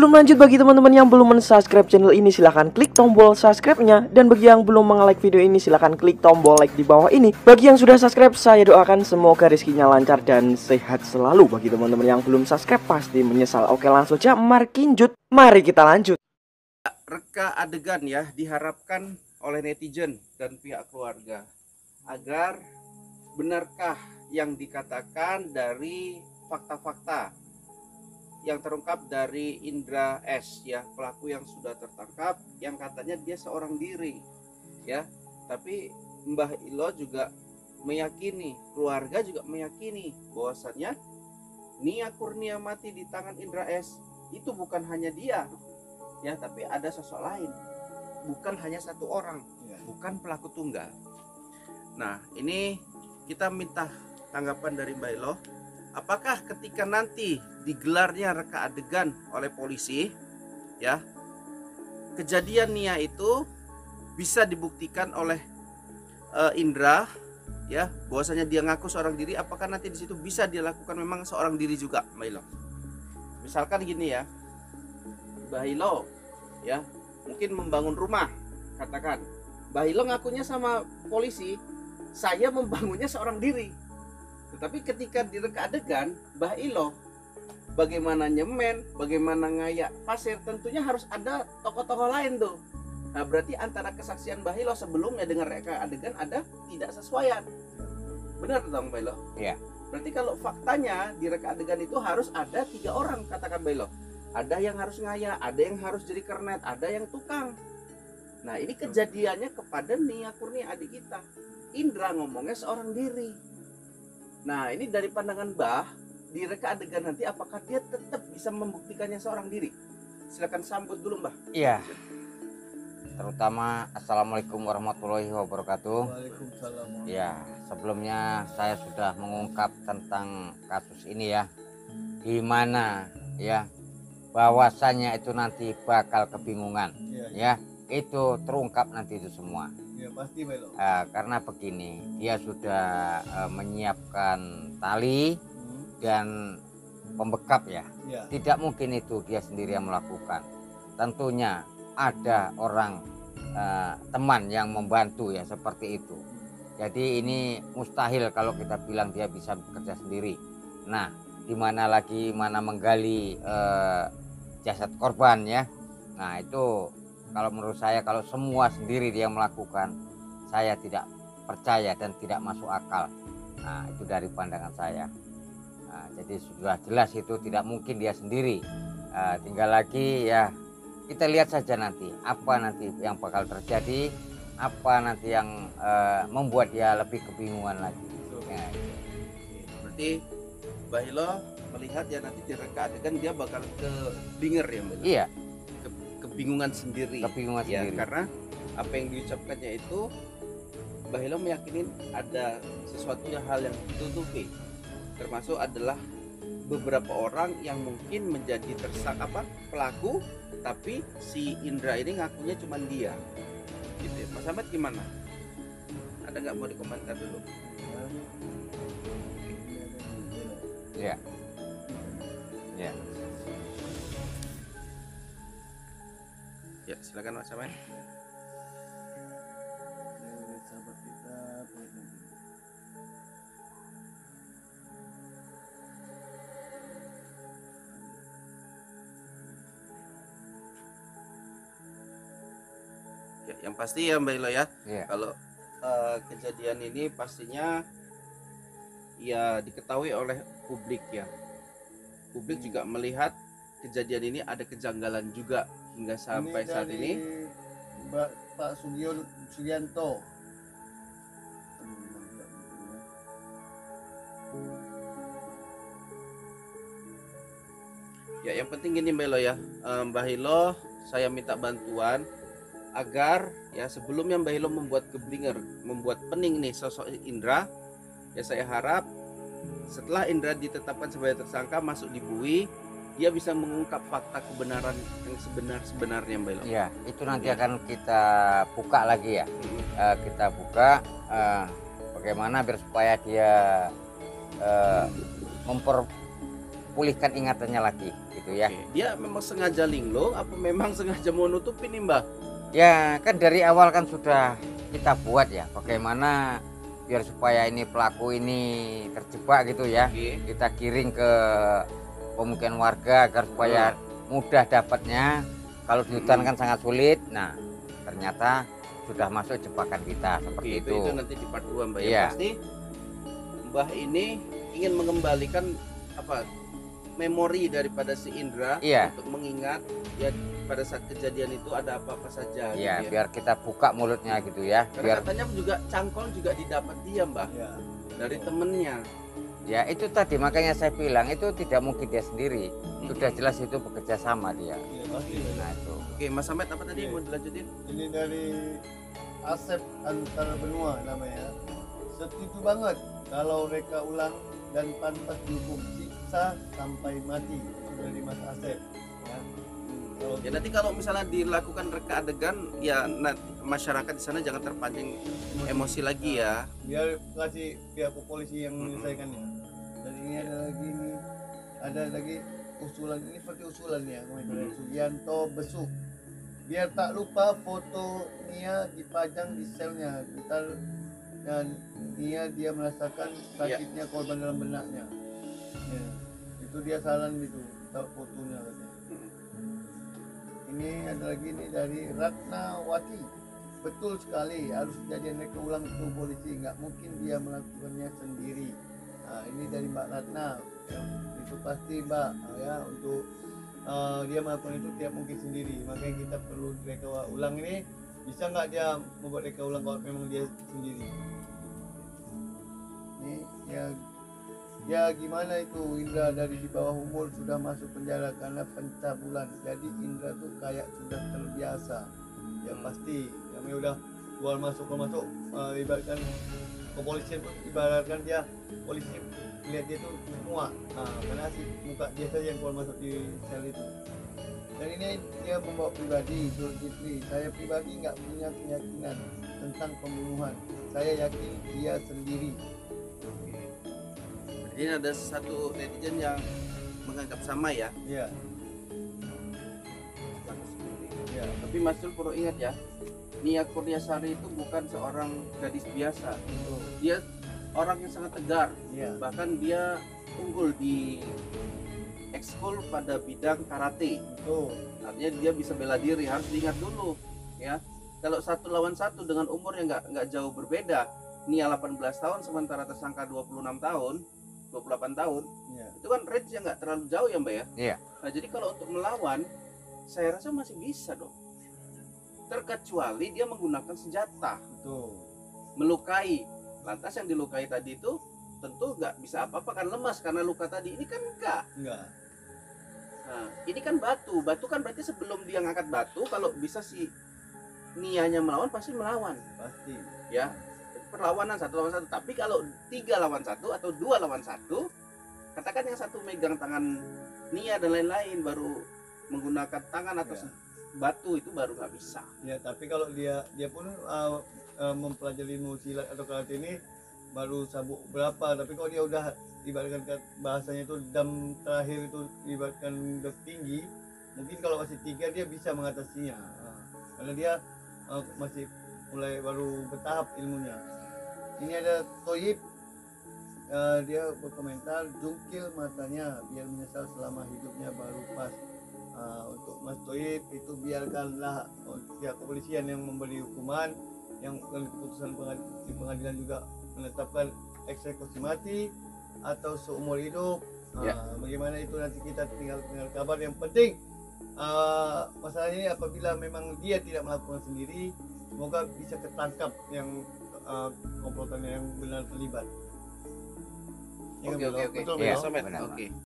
Sebelum lanjut, bagi teman-teman yang belum mensubscribe channel ini, silahkan klik tombol subscribe-nya. Dan bagi yang belum nge-like video ini, silahkan klik tombol like di bawah ini. Bagi yang sudah subscribe, saya doakan semoga rezekinya lancar dan sehat selalu. Bagi teman-teman yang belum subscribe, pasti menyesal. Oke, langsung aja markinjut. Mari kita lanjut. Reka adegan ya diharapkan oleh netizen dan pihak keluarga agar benarkah yang dikatakan dari fakta-fakta yang terungkap dari Indra S ya, pelaku yang sudah tertangkap, yang katanya dia seorang diri ya, tapi Mbah Ilo juga meyakini, keluarga juga meyakini bahwasannya Nia Kurniamati di tangan Indra S itu bukan hanya dia ya, tapi ada sosok lain, bukan hanya satu orang, bukan pelaku tunggal. Nah, ini kita minta tanggapan dari Mbak Ilo. Apakah ketika nanti digelarnya reka adegan oleh polisi ya, kejadian Nia itu bisa dibuktikan oleh Indra ya, bahwasanya dia ngaku seorang diri, apakah nanti di situ bisa dia lakukan memang seorang diri juga, Mbak Ilo? Misalkan gini ya, Mbak Ilo ya mungkin membangun rumah, katakan Mbak Ilo ngakunya sama polisi saya membangunnya seorang diri, tetapi ketika direka adegan Mbah Ilo bagaimana nyemen, bagaimana ngayak pasir, tentunya harus ada tokoh-tokoh lain tuh. Nah, berarti antara kesaksian Mbah Ilo sebelumnya dengan reka adegan ada tidak sesuaian. Benar dong Mbah Ilo? Iya. Berarti kalau faktanya di reka adegan itu harus ada 3 orang, katakan Mbah Ilo. Ada yang harus ngayak, ada yang harus jadi kernet, ada yang tukang. Nah, ini kejadiannya kepada Nia Kurnia adik kita. Indra ngomongnya seorang diri. Nah, ini dari pandangan Mbah, di reka adegan nanti apakah dia tetap bisa membuktikannya seorang diri? Silakan sambut dulu Mbah. Iya. Terutama Assalamualaikum warahmatullahi wabarakatuh. Waalaikumsalam. Ya, sebelumnya saya sudah mengungkap tentang kasus ini ya, di mana ya bahwasannya itu nanti bakal kebingungan ya, itu terungkap nanti itu semua. Ya pasti Belo. Karena begini, dia sudah menyiapkan tali dan pembekap ya. Tidak mungkin itu dia sendiri yang melakukan. Tentunya ada orang teman yang membantu ya, seperti itu. Jadi ini mustahil kalau kita bilang dia bisa bekerja sendiri. Nah, dimana lagi mana menggali jasad korban ya. Nah, itu kalau menurut saya, kalau semua sendiri dia melakukan, saya tidak percaya dan tidak masuk akal. Nah, itu dari pandangan saya. Nah, jadi sudah jelas itu tidak mungkin dia sendiri. Tinggal lagi ya, kita lihat saja nanti apa nanti yang bakal terjadi, apa nanti yang membuat dia lebih kebingungan lagi. Nah, berarti Mbah Ilo melihat ya nanti di reka adegan dia bakal keblinger ya Mbak? Iya. Kebingungan sendiri. Kebingungan ya, sendiri. Karena apa yang diucapkannya itu Mbah Ilo meyakinin ada sesuatu hal yang ditutupi, termasuk adalah beberapa orang yang mungkin menjadi tersangka pelaku, tapi si Indra ini ngakunya cuma dia gitu ya. Mas Ahmad gimana? Ada nggak mau dikomentar dulu? Iya. Ya. Ya, silakan Mas Ahmad. Sahabat kita. Ya, yang pasti ya Mbak Ilo ya. Iya. Kalau kejadian ini pastinya ya diketahui oleh publik ya. Publik juga melihat kejadian ini ada kejanggalan juga hingga sampai saat ini. Pak Sugianto. Ya, yang penting gini Mbak Ilo ya, Mbak Ilo saya minta bantuan agar ya sebelumnya Mbak Ilo membuat keblinger, membuat pening nih sosok Indra. Ya, saya harap setelah Indra ditetapkan sebagai tersangka, masuk di BUI, dia bisa mengungkap fakta kebenaran yang sebenarnya Mbak Ilo. Ya, itu nanti akan kita buka lagi ya. Kita buka bagaimana biar supaya dia pulihkan ingatannya lagi gitu ya. Oke. Dia memang sengaja linglung apa memang sengaja mau nutupin nih Mbah? Ya kan dari awal kan sudah kita buat ya bagaimana biar supaya ini pelaku ini terjebak gitu ya. Oke. Kita giring ke pemukiman warga agar supaya mudah dapatnya. Kalau di hutan kan sangat sulit. Nah ternyata sudah masuk jebakan kita seperti Oke, itu. itu nanti di part 2 Mbah ya. Iya. Pasti Mbah ini ingin mengembalikan apa memori daripada si Indra Iya. untuk mengingat ya pada saat kejadian itu ada apa-apa saja Iya, gitu ya. biar kita buka mulutnya gitu ya. Karena Biar katanya juga cangkol juga didapat dia Mbah Ya. dari temennya. ya itu tadi makanya saya bilang itu tidak mungkin dia sendiri. Sudah jelas itu bekerja sama dia. Iya, pasti. Nah itu. Oke, Mas Samet apa tadi mau dilanjutin? Ini dari Asep Antara Benua namanya. Setuju banget kalau reka ulang dan pantas dihukum siksa sampai mati. Itu dari Mas Asep. Ya. Kalau Ya nanti kalau misalnya dilakukan reka adegan ya nanti masyarakat di sana jangan terpancing emosi lagi ya. biar kasih pihak polisi yang menyelesaikannya. Dan ini ada lagi usulan ini seperti usulannya dari Sugianto Besuk. Biar tak lupa foto Nia dipajang di selnya dan Nia dia merasakan sakitnya korban dalam benaknya. Ya, itu dia saran itu fotonya katanya. Ini ada lagi nih dari Ratnawati. Betul sekali, harus kejadian mereka ulang itu polisi, nggak mungkin dia melakukannya sendiri. Nah, ini dari Mbak Ratna, ya, itu pasti Mbak, ya untuk dia melakukan itu tidak mungkin sendiri. Makanya kita perlu reka ulang ini, bisa nggak dia membuat reka ulang kalau memang dia sendiri. Ini ya gimana itu Indra dari di bawah umur sudah masuk penjara karena pencabulan. Jadi Indra tuh kayak sudah terbiasa. Ya pasti kami udah keluar masuk ibaratkan kepolisian pun ibaratkan dia polisi lihat dia tuh muak. Nah, karena si muka dia saja yang keluar masuk di sel itu. Dan ini dia membawa pribadi, Zulkifli. Saya pribadi nggak punya keyakinan tentang pembunuhan. Saya yakin dia sendiri. Jadi ada satu netizen yang menganggap sama ya. Iya. Ya. Tapi Mas Sul perlu ingat ya, Nia Kurniasari itu bukan seorang gadis biasa. Dia orang yang sangat tegar. Iya. Bahkan dia unggul di ekskul pada bidang karate. Betul. Artinya dia bisa bela diri. Harus diingat dulu ya. Kalau 1 lawan 1 dengan umur yang nggak jauh berbeda, Nia 18 tahun sementara tersangka 26 tahun, 28 tahun. Iya. Itu kan range yang nggak terlalu jauh ya Mbak ya. Iya. Nah jadi kalau untuk melawan, saya rasa masih bisa dong. Terkecuali dia menggunakan senjata, Betul. melukai. Lantas yang dilukai tadi itu tentu nggak bisa apa-apa kan, lemas karena luka tadi. Ini kan enggak. Enggak. Nah ini kan batu. Batu kan berarti sebelum dia ngangkat batu, kalau bisa si nianya melawan pasti melawan. Pasti. Ya perlawanan 1 lawan 1. Tapi kalau 3 lawan 1 atau 2 lawan 1, katakan yang satu megang tangan Nia dan lain-lain, baru menggunakan tangan atau Ya. batu itu baru nggak bisa. Ya, tapi kalau dia pun mempelajari ilmu silat atau karate ini baru sabuk berapa, tapi kalau dia udah ibaratkan bahasanya itu dam terakhir itu ibaratkan udah tinggi, mungkin kalau masih 3 dia bisa mengatasinya. Karena dia masih mulai baru bertahap ilmunya. Ini ada Toyib, dia berkomentar, jungkil matanya biar menyesal selama hidupnya baru pas. Untuk Mas Toyib itu biarkanlah pihak kepolisian yang memberi hukuman, yang keputusan di pengadilan juga menetapkan eksekusi mati atau seumur hidup. Bagaimana itu nanti kita tinggal kabar. Yang penting masalahnya ini apabila memang dia tidak melakukan sendiri, semoga bisa ketangkap yang komplotannya yang benar terlibat. Oke. Betul, Iya, Bro? benar. Oke.